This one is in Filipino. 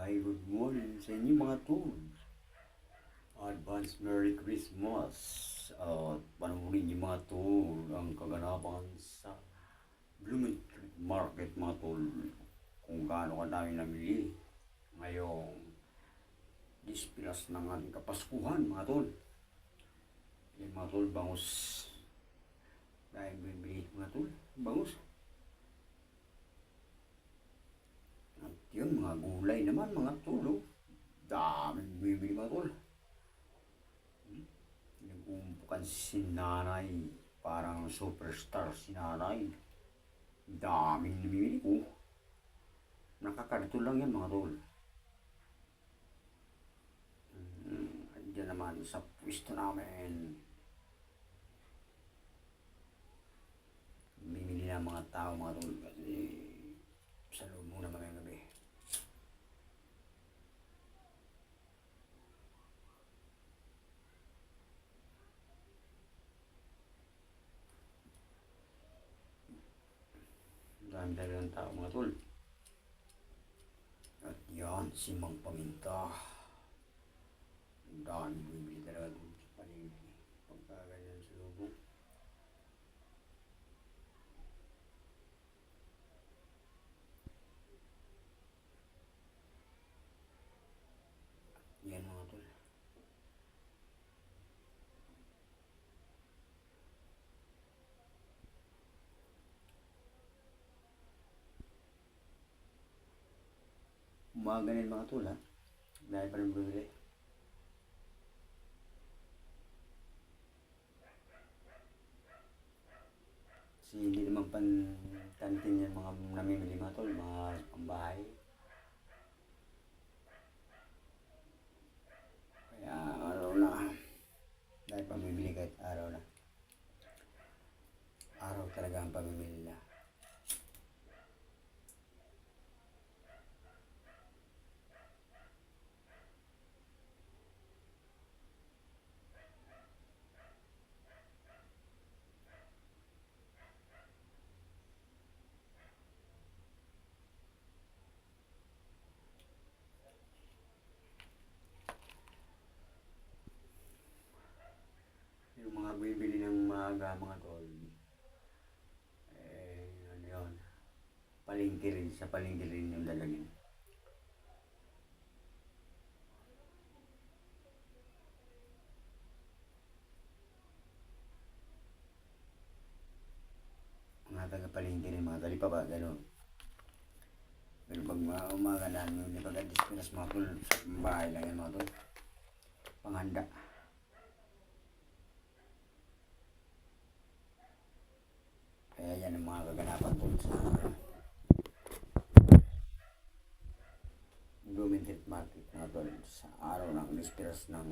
Hi, good morning sa inyo mga tol. Advance Merry Christmas. At panoorin niyo mga tol ang kaganapan sa Bloomington Market mga tol. Kung gaano kadami namili ngayong dispilas ng ating kapaskuhan mga tol. Yan mga tol, bangus. Dahil bibili mga tol, bangus. At yun, mga gulay naman mga tol. Daming bibili mga tol. Nag-uumpukan si nanay. Parang superstar si nanay. Daming namimili ko. Nakakarito lang yan mga tol. Andiyan naman sa pwesto namin. Bibili na mga tao mga tol. Kasi sa loob muna mga gabi. Dami talaga ng tao mga tol. At yan, si Mang Paminta. Ang dami bibili talaga doon sa paligid. Pagka ganyan sa lubong. Yan mga tol. Umaga na mga tol ha. Dahil pa rin bumili. Kasi hindi naman pantantin yan mga namimili mga tol. Mga pambahay. Kaya araw na. Dahil pamimili kahit araw na. Araw talaga ang pamimili na. Yung mga bibili ng maaga mga tol. Ano yun. Palengke rin. Sa palengke rin yung dalagin. Mga taga-palengke rin mga tol. Pa ba? Gano'n. Pero pag umaga na yung pagka-dispinas mga tol. Sa bahay lang yan mga tol. Panghanda. Kaya yan ang mga kaganapan tol sa Bloomington Market mga tol. Sa araw ng dispinas ng